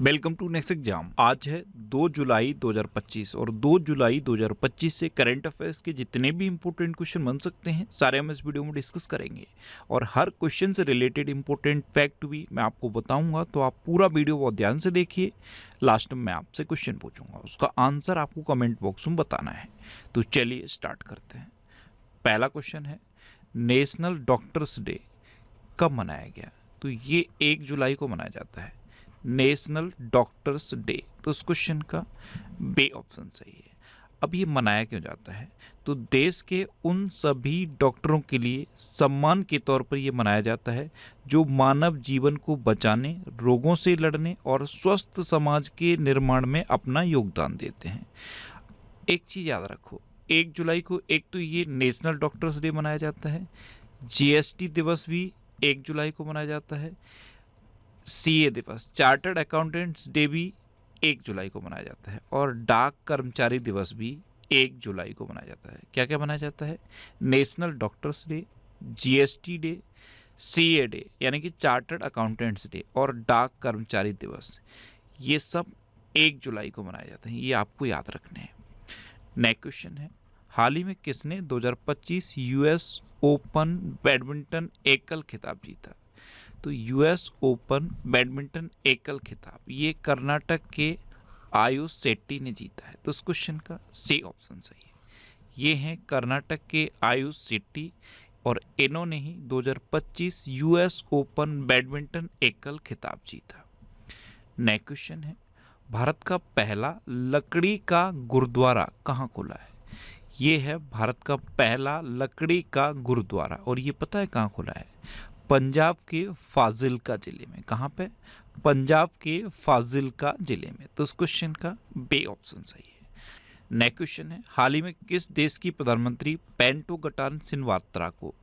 Welcome to next exam. आज है 2 जुलाई 2025 और 2 जुलाई 2025 से करंट अफेयर्स के जितने भी इंपॉर्टेंट क्वेश्चन बन सकते हैं सारे हम इस वीडियो में डिस्कस करेंगे और हर क्वेश्चन से रिलेटेड इंपॉर्टेंट फैक्ट भी मैं आपको बताऊंगा, तो आप पूरा वीडियो बहुत ध्यान से देखिए। लास्ट में मैं आपसे क्वेश्चन पूछूंगा, उसका आंसर आपको कमेंट बॉक्स में बताना है। तो चलिए स्टार्ट करते हैं। पहला क्वेश्चन है, नेशनल डॉक्टर्स डे कब मनाया गया? तो ये 1 जुलाई को मनाया जाता है, नेशनल डॉक्टर्स डे। तो इस क्वेश्चन का बे ऑप्शन सही है। अब ये मनाया क्यों जाता है? तो देश के उन सभी डॉक्टरों के लिए सम्मान के तौर पर ये मनाया जाता है जो मानव जीवन को बचाने, रोगों से लड़ने और स्वस्थ समाज के निर्माण में अपना योगदान देते हैं। एक चीज़ याद रखो, 1 जुलाई को एक तो ये नेशनल डॉक्टर्स डे मनाया जाता है, जीएसटी दिवस भी 1 जुलाई को मनाया जाता है, सीए दिवस, चार्टर्ड अकाउंटेंट्स डे भी 1 जुलाई को मनाया जाता है और डाक कर्मचारी दिवस भी 1 जुलाई को मनाया जाता है। क्या क्या मनाया जाता है? National doctors day, GST day, CA day यानी कि चार्टर्ड अकाउंटेंट्स डे और डाक कर्मचारी दिवस, ये सब 1 जुलाई को मनाए जाते हैं। ये आपको याद रखने हैं। नेक्स्ट क्वेश्चन है, हाल ही में किसने 2025 यूएस ओपन बैडमिंटन एकल खिताब जीता? तो यूएस ओपन बैडमिंटन एकल खिताब ये कर्नाटक के आयुष शेट्टी ने जीता है। तो इस क्वेश्चन का सी ऑप्शन सही है। ये हैं कर्नाटक के आयुष शेट्टी और इन्होंने ही 2025 यूएस ओपन बैडमिंटन एकल खिताब जीता। नेक्स्ट क्वेश्चन है, भारत का पहला लकड़ी का गुरुद्वारा कहाँ खुला है? ये है भारत का पहला लकड़ी का गुरुद्वारा और ये पता है कहाँ खुला है? पंजाब के फाजिल्का जिले में। कहाँ पे? पंजाब के फाजिल्का जिले में। तो इस क्वेश्चन का बे ऑप्शन सही है। नेक्स्ट क्वेश्चन है, हाल ही में किस देश की प्रधानमंत्री पेंटोगटान सिनवात्रा को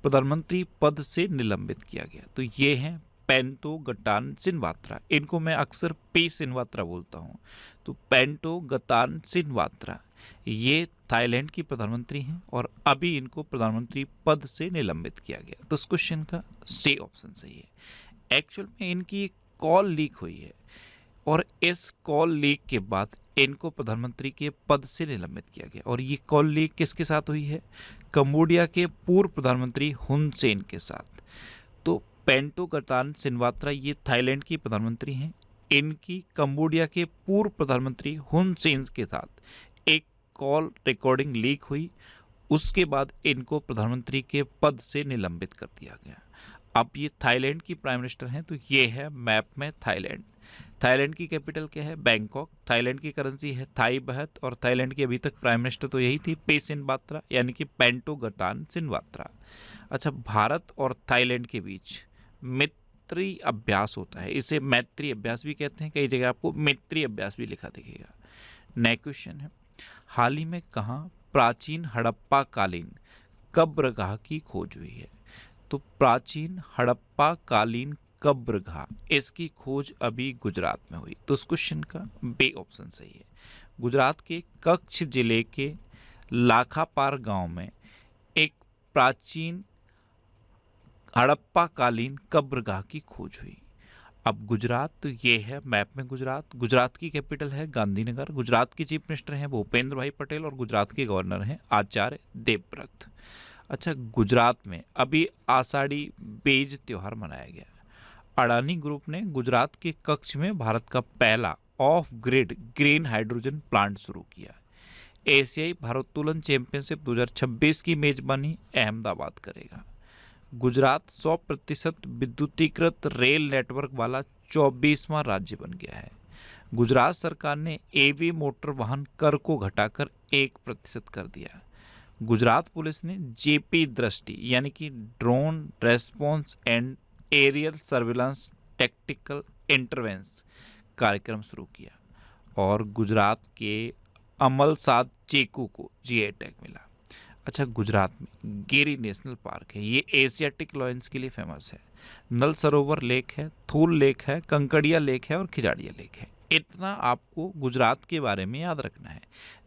प्रधानमंत्री पद से निलंबित किया गया? तो ये हैं पेंटोगटान सिनवात्रा। इनको मैं अक्सर पे सिनवात्रा बोलता हूँ। तो पेंटोगटान सिनवात्रा ये थाईलैंड की प्रधानमंत्री हैं और अभी इनको प्रधानमंत्री पद से निलंबित किया गया। तो इस क्वेश्चन का सी ऑप्शन सही है। एक्चुअल में इनकी एक कॉल लीक हुई है और इस कॉल लीक के बाद इनको प्रधानमंत्री के पद से निलंबित किया गया। और ये कॉल लीक किसके साथ हुई है? कंबोडिया के पूर्व प्रधानमंत्री हुन सेन के साथ। तो पेंटोगटान सिनवात्रा ये थाईलैंड की प्रधानमंत्री हैं। इनकी कंबोडिया के पूर्व प्रधानमंत्री हुन सेन के साथ एक कॉल रिकॉर्डिंग लीक हुई, उसके बाद इनको प्रधानमंत्री के पद से निलंबित कर दिया गया। अब ये थाईलैंड की प्राइम मिनिस्टर हैं। तो ये है मैप में थाईलैंड। थाईलैंड की कैपिटल क्या है? बैंकॉक। थाईलैंड की करेंसी है थाई बहत और थाईलैंड की अभी तक प्राइम मिनिस्टर तो यही थी, पे सिनवात्रा यानी कि पेंटोगटान सिनवात्रा। अच्छा, भारत और थाईलैंड के बीच मैत्री अभ्यास होता है, इसे मैत्री अभ्यास भी कहते हैं, कई जगह आपको मैत्री अभ्यास भी लिखा दिखेगा। नेक्स्ट क्वेश्चन है, हाल ही में कहाँ प्राचीन हड़प्पा कालीन कब्रगाह की खोज हुई है? तो प्राचीन हड़प्पा कालीन कब्रगाह, इसकी खोज अभी गुजरात में हुई। तो इस क्वेश्चन का बे ऑप्शन सही है। गुजरात के कच्छ जिले के लाखापार गांव में एक प्राचीन हड़प्पा कालीन कब्रगाह की खोज हुई। अब गुजरात, तो ये है मैप में गुजरात। गुजरात की कैपिटल है गांधीनगर। गुजरात के चीफ मिनिस्टर हैं भूपेंद्र भाई पटेल और गुजरात के गवर्नर हैं आचार्य देवव्रत। अच्छा, गुजरात में अभी आषाढ़ी बीज त्यौहार मनाया गया। अडानी ग्रुप ने गुजरात के कच्छ में भारत का पहला of grid green hydrogen plant शुरू किया। एशियाई भारोत्तोलन चैंपियनशिप 2026 की मेजबानी अहमदाबाद करेगा। गुजरात 100% विद्युतीकृत रेल नेटवर्क वाला 24वां राज्य बन गया है। गुजरात सरकार ने एवी मोटर वाहन कर को घटाकर 1% कर दिया। गुजरात पुलिस ने जेपी दृष्टि यानी कि drone response and aerial surveillance tactical intervention कार्यक्रम शुरू किया। और गुजरात के अमलसाद चेकू को जीआई टैग मिला। अच्छा, गुजरात में गिरी नेशनल पार्क है, ये एशियाटिक लॉयंस के लिए फेमस है। नल सरोवर लेक है, थूल लेक है, कंकड़िया लेक है और खिजाड़िया लेक है। इतना आपको गुजरात के बारे में याद रखना है।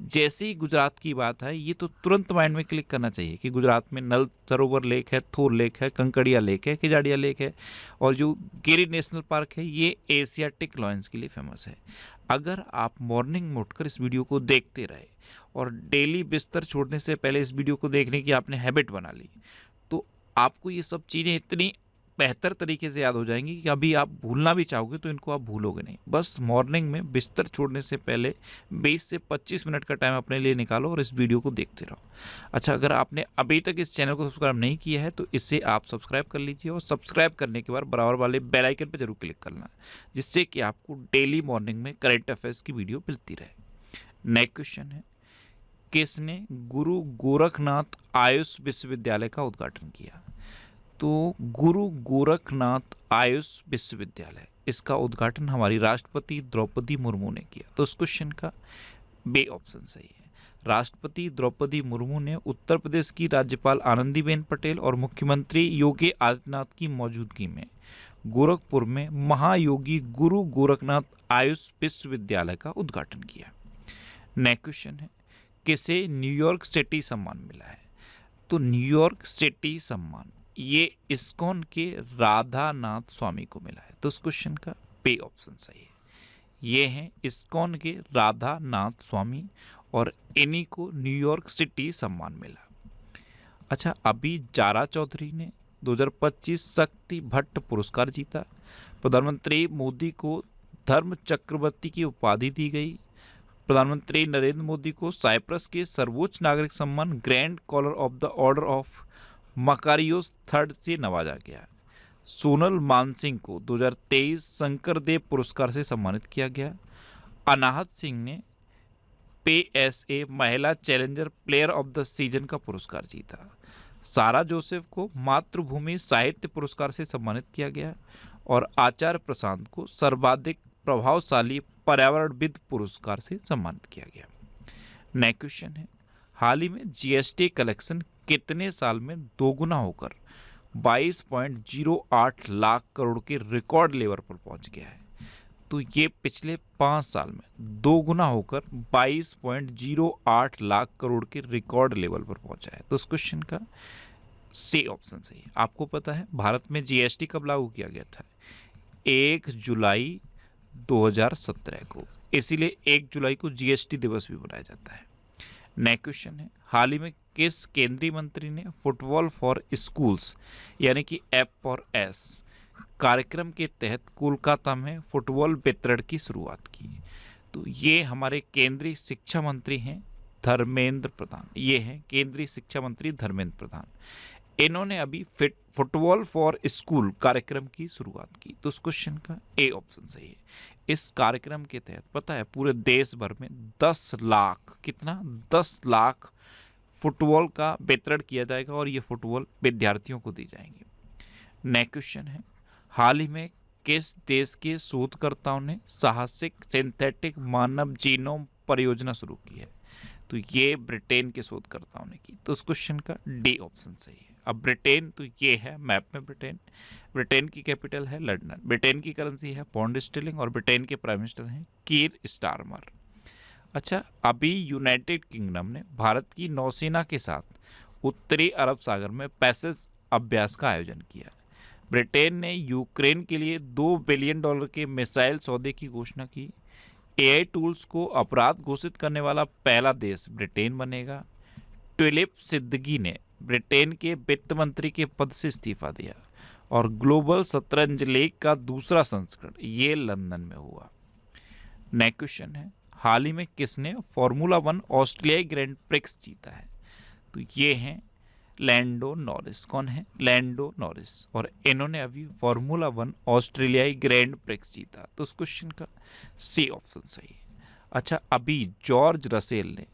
जैसे ही गुजरात की बात है ये तो तुरंत माइंड में क्लिक करना चाहिए कि गुजरात में नल सरोवर लेक है, थोर लेक है, कंकड़िया लेक है, केजाड़िया लेक है, और जो गिरी नेशनल पार्क है ये एशियाटिक लॉयंस के लिए फेमस है। अगर आप मॉर्निंग में उठकर इस वीडियो को देखते रहे और डेली बिस्तर छोड़ने से पहले इस वीडियो को देखने की आपने हैबिट बना ली, तो आपको ये सब चीज़ें इतनी बेहतर तरीके से याद हो जाएंगी कि अभी आप भूलना भी चाहोगे तो इनको आप भूलोगे नहीं। बस मॉर्निंग में बिस्तर छोड़ने से पहले 20 से 25 मिनट का टाइम अपने लिए निकालो और इस वीडियो को देखते रहो। अच्छा, अगर आपने अभी तक इस चैनल को सब्सक्राइब नहीं किया है तो इसे आप सब्सक्राइब कर लीजिए, और सब्सक्राइब करने के बाद बराबर वाले बेल आइकन पर जरूर क्लिक करना, जिससे कि आपको डेली मॉर्निंग में करंट अफेयर्स की वीडियो मिलती रहे। नेक्स्ट क्वेश्चन है, किसने गुरु गोरखनाथ आयुष विश्वविद्यालय का उद्घाटन किया? तो गुरु गोरखनाथ आयुष विश्वविद्यालय, इसका उद्घाटन हमारी राष्ट्रपति द्रौपदी मुर्मू ने किया। तो इस क्वेश्चन का बे ऑप्शन सही है। राष्ट्रपति द्रौपदी मुर्मू ने उत्तर प्रदेश की राज्यपाल आनंदीबेन पटेल और मुख्यमंत्री योगी आदित्यनाथ की मौजूदगी में गोरखपुर में महायोगी गुरु गोरखनाथ आयुष विश्वविद्यालय का उद्घाटन किया। नेक्स्ट क्वेश्चन है, किसे न्यूयॉर्क सिटी सम्मान मिला है? तो न्यूयॉर्क सिटी सम्मान ये इस्कॉन के राधानाथ स्वामी को मिला है। तो इस क्वेश्चन का पे ऑप्शन सही है। ये हैं इस्कॉन के राधानाथ स्वामी, और इन्हीं को न्यूयॉर्क सिटी सम्मान मिला। अच्छा, अभी जारा चौधरी ने 2025 शक्ति भट्ट पुरस्कार जीता। प्रधानमंत्री मोदी को धर्म चक्रवर्ती की उपाधि दी गई। प्रधानमंत्री नरेंद्र मोदी को साइप्रस के सर्वोच्च नागरिक सम्मान grand collar of the order of Makarios third से नवाजा गया। सोनल मानसिंह को 2023 शंकरदेव पुरस्कार से सम्मानित किया गया। अनाहत सिंह ने PSA महिला challenger player of the season का पुरस्कार जीता। सारा जोसेफ को मातृभूमि साहित्य पुरस्कार से सम्मानित किया गया, और आचार्य प्रशांत को सर्वाधिक प्रभावशाली पर्यावरणविद पुरस्कार से सम्मानित किया गया। नेक्स्ट क्वेश्चन है, हाल ही में GST कलेक्शन कितने साल में दोगुना होकर 22.08 लाख करोड़ के रिकॉर्ड लेवल पर पहुंच गया है? तो ये पिछले 5 साल में दोगुना होकर 22.08 लाख करोड़ के रिकॉर्ड लेवल पर पहुंचा है। तो इस क्वेश्चन का सी ऑप्शन सही है। आपको पता है भारत में GST कब लागू किया गया था? 1 जुलाई 2017 को, इसीलिए 1 जुलाई को GST दिवस भी मनाया जाता है। नेक्स्ट क्वेश्चन है, हाल ही में किस केंद्रीय मंत्री ने फुटबॉल फॉर स्कूल्स यानी कि F4S कार्यक्रम के तहत कोलकाता में फुटबॉल वितरण की शुरुआत की? तो ये हमारे केंद्रीय शिक्षा मंत्री हैं धर्मेंद्र प्रधान। ये हैं केंद्रीय शिक्षा मंत्री धर्मेंद्र प्रधान। इन्होंने अभी फुटबॉल फॉर स्कूल कार्यक्रम की शुरुआत की। तो इस क्वेश्चन का ए ऑप्शन सही है। इस कार्यक्रम के तहत पता है पूरे देश भर में 10 लाख, कितना 10 लाख फुटबॉल का वितरण किया जाएगा, और ये फुटबॉल विद्यार्थियों को दी जाएंगी। नेक्स्ट क्वेश्चन है, हाल ही में किस देश के शोधकर्ताओं ने साहसिक सिंथेटिक मानव जीनोम परियोजना शुरू की है? तो ये ब्रिटेन के शोधकर्ताओं ने की। तो इस क्वेश्चन का डी ऑप्शन सही है। अब ब्रिटेन, तो ये है मैप में ब्रिटेन की कैपिटल है लंदन, ब्रिटेन की करेंसी है पाउंड स्टर्लिंग, और ब्रिटेन के प्राइम मिनिस्टर हैं कीर स्टारमर। अच्छा, अभी यूनाइटेड किंगडम ने भारत की नौसेना के साथ उत्तरी अरब सागर में पैसेज अभ्यास का आयोजन किया। ब्रिटेन ने यूक्रेन के लिए $2 बिलियन के मिसाइल सौदे की घोषणा की। AI टूल्स को अपराध घोषित करने वाला पहला देश ब्रिटेन बनेगा। ट्यूलिप सिद्दगी ने ब्रिटेन के वित्त मंत्री के पद से इस्तीफा दिया, और ग्लोबल शतरंज लीग का दूसरा संस्करण ये लंदन में हुआ। नेक्स्ट क्वेश्चन है, हाल ही में किसने फार्मूला 1 ऑस्ट्रेलियाई ग्रैंड प्रिक्स जीता है? तो ये हैं लैंडो नॉरिस। कौन है? लैंडो नॉरिस, और इन्होंने अभी फार्मूला 1 ऑस्ट्रेलियाई ग्रैंड प्रिक्स जीता। तो उस क्वेश्चन का सी ऑप्शन सही है। अच्छा, अभी जॉर्ज रसेल ने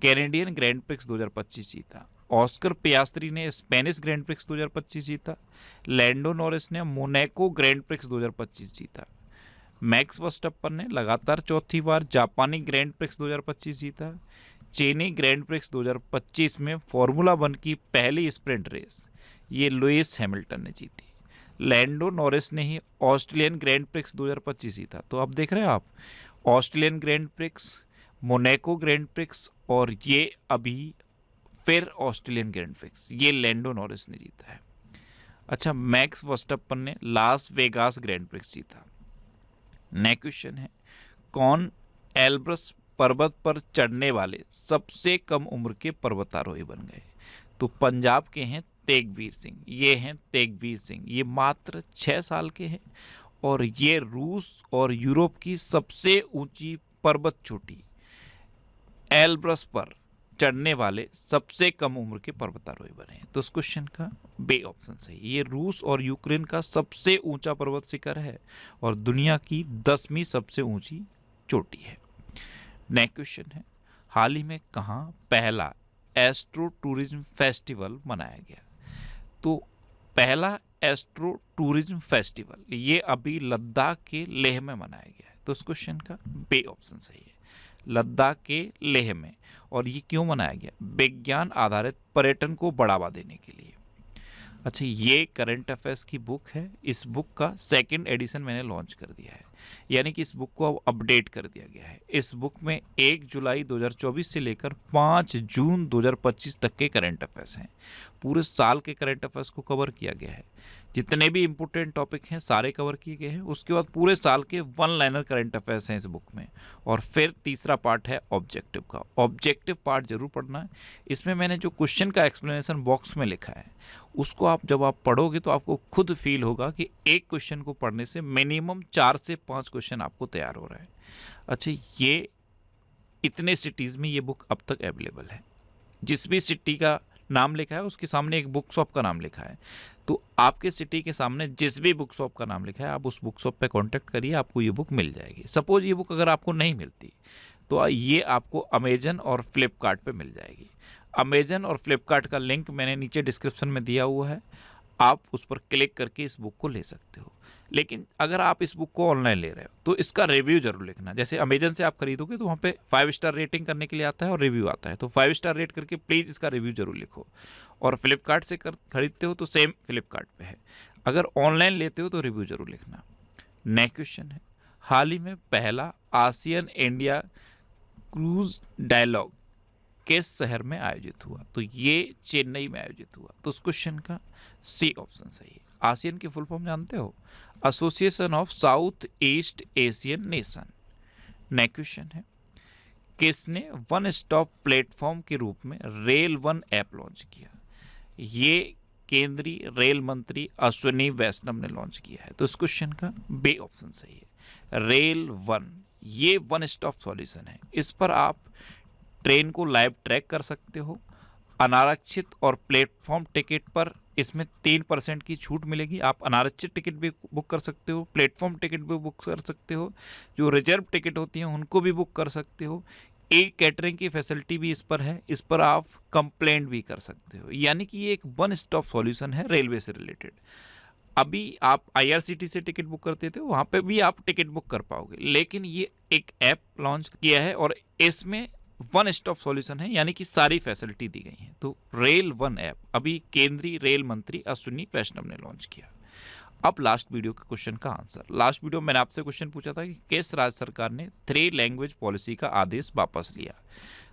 कैनेडियन ग्रैंड प्रिक्स 2025 जीता। ऑस्कर पियास्त्री ने स्पेनिश ग्रैंड प्रिक्स 2025 जीता। लैंडो नॉरिस ने मोनाको ग्रैंड प्रिक्स 2025 जीता। मैक्स वर्स्टैपन ने लगातार चौथी बार जापानी ग्रैंड प्रिक्स 2025 जीता। चीनी ग्रैंड प्रिक्स 2025 में फार्मूला 1 की पहली स्प्रिंट रेस ये लुइस हैमिल्टन ने जीती। लैंडो नॉरिस ने ही ऑस्ट्रेलियन ग्रैंड प्रिक्स 2025 जीता। तो अब देख रहे हैं आप, Australian grand prix, Monaco grand prix और ये अभी फिर ऑस्ट्रेलियन ग्रैंड प्रिक्स, ये लैंडो नॉरिस ने जीता है। अच्छा, मैक्स वर्स्टैपन ने लास वेगास ग्रैंड प्रिक्स जीता। नेक्स्ट क्वेश्चन है, कौन एल्ब्रस पर्वत पर चढ़ने वाले सबसे कम उम्र के पर्वतारोही बन गए? तो पंजाब के हैं तेगवीर सिंह, ये हैं तेगवीर सिंह, ये मात्र 6 साल के हैं और ये रूस और यूरोप की सबसे ऊंची पर्वत चोटी एल्ब्रस पर चढ़ने वाले सबसे कम उम्र के पर्वतारोही बने हैं। तो इस क्वेश्चन का बे ऑप्शन सही। ये रूस और यूक्रेन का सबसे ऊंचा पर्वत शिखर है और दुनिया की 10वीं सबसे ऊंची चोटी है। नेक्स्ट क्वेश्चन है, हाल ही में कहाँ पहला एस्ट्रो टूरिज्म फेस्टिवल मनाया गया? तो पहला एस्ट्रो टूरिज्म फेस्टिवल ये अभी लद्दाख के लेह में मनाया गया है। तो इस क्वेश्चन का बे ऑप्शन सही है, लद्दाख के लेह में। और ये क्यों मनाया गया? विज्ञान आधारित पर्यटन को बढ़ावा देने के लिए। अच्छा, ये करंट अफेयर्स की बुक है, इस बुक का 2nd एडिशन मैंने लॉन्च कर दिया है, यानी कि इस बुक को अब अपडेट कर दिया गया है। इस बुक में 1 जुलाई 2024 से लेकर 5 जून 2025 तक के करंट अफेयर्स हैं। पूरे साल के करंट अफेयर्स को कवर किया गया है, जितने भी इंपॉर्टेंट टॉपिक हैं सारे कवर किए गए हैं। उसके बाद पूरे साल के 1 लाइनर करंट अफेयर्स हैं इस बुक में। और फिर तीसरा पार्ट है ऑब्जेक्टिव का। ऑब्जेक्टिव पार्ट जरूर पढ़ना है। इसमें मैंने जो क्वेश्चन का एक्सप्लेनेशन बॉक्स में लिखा है उसको आप जब आप पढ़ोगे तो आपको खुद फील होगा कि एक क्वेश्चन को पढ़ने से मिनिमम 4 से 5 क्वेश्चन आपको तैयार हो रहे हैं। अच्छा, ये इतने सिटीज़ में ये बुक अब तक अवेलेबल है। जिस भी सिटी का नाम लिखा है उसके सामने एक बुक शॉप का नाम लिखा है। तो आपके सिटी के सामने जिस भी बुक शॉप का नाम लिखा है आप उस बुक शॉप पे कांटेक्ट करिए, आपको ये बुक मिल जाएगी। सपोज ये बुक अगर आपको नहीं मिलती तो ये आपको अमेजन और फ्लिपकार्ट पे मिल जाएगी। अमेजन और फ्लिपकार्ट का लिंक मैंने नीचे डिस्क्रिप्शन में दिया हुआ है, आप उस पर क्लिक करके इस बुक को ले सकते हो। लेकिन अगर आप इस बुक को ऑनलाइन ले रहे हो तो इसका रिव्यू जरूर लिखना। जैसे अमेजन से आप खरीदोगे तो वहाँ पे 5 स्टार रेटिंग करने के लिए आता है और रिव्यू आता है, तो 5 स्टार रेट करके प्लीज़ इसका रिव्यू जरूर लिखो। और फ्लिपकार्ट से खरीदते हो तो सेम फ्लिपकार्ट पे है। अगर ऑनलाइन लेते हो तो रिव्यू जरूर लिखना। नेक्स्ट क्वेश्चन है, हाल ही में पहला आसियान इंडिया क्रूज डायलॉग किस शहर में आयोजित हुआ? तो ये चेन्नई में आयोजित हुआ। तो उस क्वेश्चन का सी ऑप्शन सही है। आसियान की फुल फॉर्म जानते हो? Association of south east Asian nation. Next question है, किसने वन स्टॉप प्लेटफॉर्म के रूप में रेल वन ऐप लॉन्च किया? ये केंद्रीय रेल मंत्री अश्विनी वैष्णव ने लॉन्च किया है। तो इस क्वेश्चन का बे ऑप्शन सही है, रेल वन। ये वन स्टॉप सॉल्यूशन है। इस पर आप ट्रेन को लाइव ट्रैक कर सकते हो। अनारक्षित और प्लेटफॉर्म टिकट पर इसमें 3% की छूट मिलेगी। आप अनारक्षित टिकट भी बुक कर सकते हो, प्लेटफॉर्म टिकट भी बुक कर सकते हो, जो रिजर्व टिकट होती हैं उनको भी बुक कर सकते हो। कैटरिंग की फैसिलिटी भी इस पर है। इस पर आप कंप्लेंट भी कर सकते हो। यानी कि ये एक वन स्टॉप सॉल्यूशन है रेलवे से रिलेटेड। अभी आप IRCTC से टिकट बुक करते थे, वहाँ पे भी आप टिकट बुक कर पाओगे, लेकिन ये एक ऐप लॉन्च किया है और इसमें वन स्टॉप सॉल्यूशन है, यानी कि सारी फैसिलिटी दी गई है। तो रेल वन ऐप अभी केंद्रीय रेल मंत्री अश्विनी वैष्णव ने लॉन्च किया। अब लास्ट वीडियो के क्वेश्चन का आंसर। लास्ट वीडियो मैंने आपसे क्वेश्चन पूछा था कि किस राज्य सरकार ने 3 लैंग्वेज पॉलिसी का आदेश वापस लिया?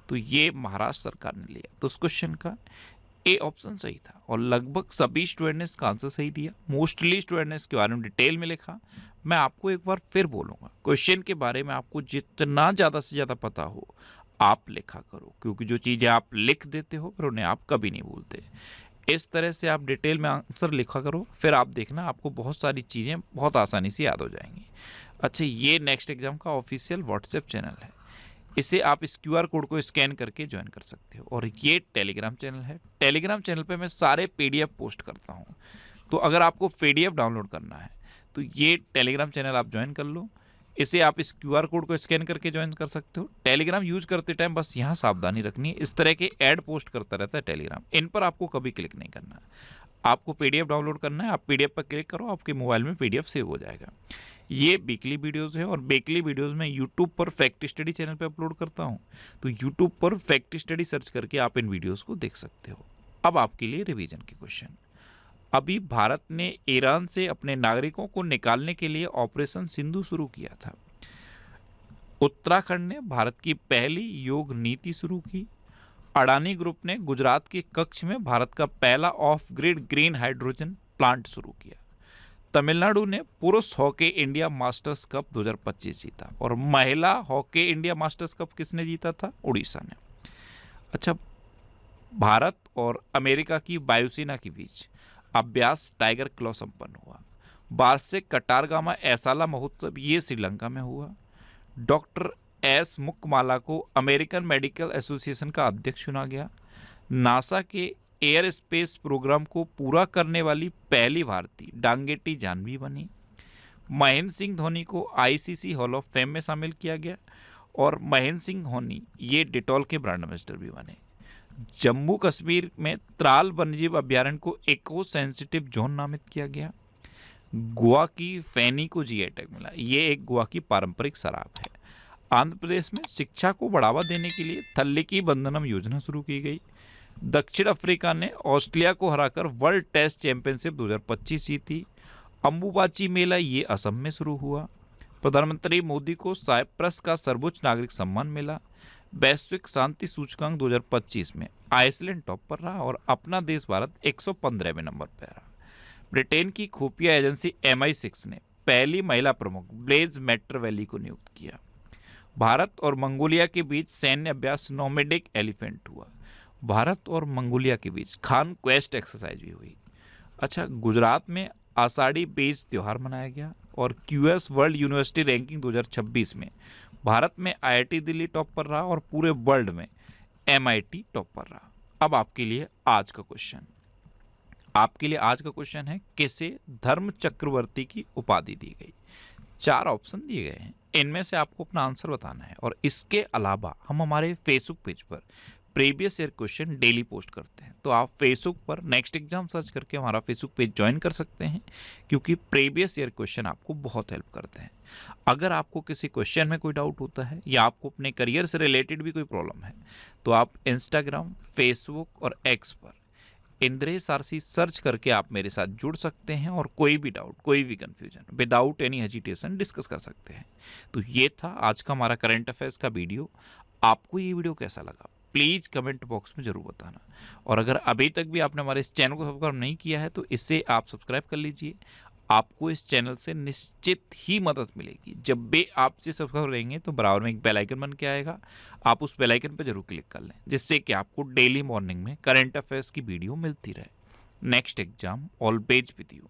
तो ये महाराष्ट्र सरकार ने लिया। तो उस क्वेश्चन का ए ऑप्शन सही था और लगभग सभी स्टूडेंट ने इसका आंसर सही दिया। मोस्टली स्टूडेंट ने इसके बारे में डिटेल में लिखा। मैं आपको एक बार फिर बोलूँगा, क्वेश्चन के बारे में आपको जितना ज़्यादा से ज़्यादा पता हो आप लिखा करो, क्योंकि जो चीज़ें आप लिख देते हो फिर उन्हें आप कभी नहीं भूलते। इस तरह से आप डिटेल में आंसर लिखा करो, फिर आप देखना आपको बहुत सारी चीज़ें बहुत आसानी से याद हो जाएंगी। अच्छा, ये नेक्स्ट एग्जाम का ऑफिशियल व्हाट्सएप चैनल है। इसे आप इस QR कोड को स्कैन करके ज्वाइन कर सकते हो। और ये टेलीग्राम चैनल है। टेलीग्राम चैनल पे मैं सारे PDF पोस्ट करता हूँ। तो अगर आपको PDF डाउनलोड करना है तो ये टेलीग्राम चैनल आप ज्वाइन कर लो। इसे आप इस QR कोड को स्कैन करके ज्वाइन कर सकते हो। टेलीग्राम यूज करते टाइम बस यहाँ सावधानी रखनी है, इस तरह के ऐड पोस्ट करता रहता है टेलीग्राम, इन पर आपको कभी क्लिक नहीं करना है। आपको PDF डाउनलोड करना है, आप PDF पर क्लिक करो, आपके मोबाइल में PDF सेव हो जाएगा। ये वीकली वीडियोस हैं और वीकली वीडियोस में यूट्यूब पर फैक्ट स्टडी चैनल पे अपलोड करता हूँ। तो यूट्यूब पर फैक्ट स्टडी सर्च करके आप इन वीडियोस को देख सकते हो। अब आपके लिए रिवीजन के क्वेश्चन। अभी भारत ने ईरान से अपने नागरिकों को निकालने के लिए ऑपरेशन सिंधु शुरू किया था। उत्तराखंड ने भारत की पहली योग नीति शुरू की। अडानी ग्रुप ने गुजरात के कच्छ में भारत का पहला of grid green hydrogen plant शुरू किया। तमिलनाडु ने पुरुष हॉकी इंडिया मास्टर्स कप 2025 जीता। और महिला हॉकी इंडिया मास्टर्स कप किसने जीता था? उड़ीसा ने। अच्छा, भारत और अमेरिका की वायुसेना के बीच अभ्यास टाइगर क्लॉ संपन्न हुआ। वार्षिक कटारगामा ऐसाला महोत्सव ये श्रीलंका में हुआ। डॉक्टर एस मुक्माला को अमेरिकन मेडिकल एसोसिएशन का अध्यक्ष चुना गया। नासा के एयर स्पेस प्रोग्राम को पूरा करने वाली पहली भारतीय डांगेटी जानवी बनी। महेंद्र सिंह धोनी को आईसीसी हॉल ऑफ फेम में शामिल किया गया। और महेंद्र सिंह धोनी ये डिटॉल के ब्रांड एम्बेसडर भी बने। जम्मू कश्मीर में त्राल वन्यजीव अभ्यारण्य को इको सेंसिटिव जोन नामित किया गया। गोवा की फैनी को जीआई टैग मिला। ये एक गोवा की पारंपरिक शराब है। आंध्र प्रदेश में शिक्षा को बढ़ावा देने के लिए थल्लिकी बंधनम योजना शुरू की गई। दक्षिण अफ्रीका ने ऑस्ट्रेलिया को हराकर वर्ल्ड टेस्ट चैंपियनशिप 2025 जीती। अंबुबाची मेला ये असम में शुरू हुआ। प्रधानमंत्री मोदी को साइप्रस का सर्वोच्च नागरिक सम्मान मिला। वैश्विक शांति सूचकांक 2025 में आइसलैंड टॉप पर रहा और अपना देश भारत 115वें नंबर पर रहा। ब्रिटेन की खुफिया एजेंसी MI6 ने पहली महिला प्रमुख ब्लेज मैटरवैली को नियुक्त किया। भारत और मंगोलिया के बीच सैन्य अभ्यास नोमैडिक एलिफेंट हुआ। भारत और मंगोलिया के बीच खान क्वेस्ट एक्सरसाइज भी हुई। अच्छा, गुजरात में आषाढ़ी बीज त्यौहार मनाया गया। और QS वर्ल्ड यूनिवर्सिटी रैंकिंग 2026 में भारत में IIT दिल्ली टॉप पर रहा और पूरे वर्ल्ड में MIT टॉप पर रहा। अब आपके लिए आज का क्वेश्चन है किसे धर्म चक्रवर्ती की उपाधि दी गई? 4 ऑप्शन दिए गए हैं, इनमें से आपको अपना आंसर बताना है। और इसके अलावा हम हमारे फेसबुक पेज पर previous year question daily post करते हैं, तो आप फेसबुक पर नेक्स्ट एग्जाम सर्च करके हमारा फेसबुक पेज ज्वाइन कर सकते हैं, क्योंकि प्रीवियस ईयर क्वेश्चन आपको बहुत हेल्प करते हैं। अगर आपको किसी क्वेश्चन में कोई डाउट होता है या आपको अपने करियर से रिलेटेड भी कोई प्रॉब्लम है, तो आप इंस्टाग्राम, फेसबुक और एक्स पर इंद्रेश आरसी सर्च करके आप मेरे साथ जुड़ सकते हैं और कोई भी डाउट, कोई भी confusion without any hesitation discuss कर सकते हैं। तो ये था आज का हमारा करंट अफेयर्स का वीडियो। आपको ये वीडियो कैसा लगा प्लीज़ कमेंट बॉक्स में ज़रूर बताना। और अगर अभी तक भी आपने हमारे इस चैनल को सब्सक्राइब नहीं किया है तो इससे आप सब्सक्राइब कर लीजिए। आपको इस चैनल से निश्चित ही मदद मिलेगी। जब भी आप से सब्सक्राइब रहेंगे तो बराबर में एक बेल आइकन बन के आएगा, आप उस बेल आइकन पर जरूर क्लिक कर लें, जिससे कि आपको डेली मॉर्निंग में करंट अफेयर्स की वीडियो मिलती रहे। Next exam always with you.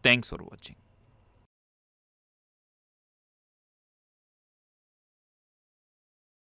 Thanks for watching.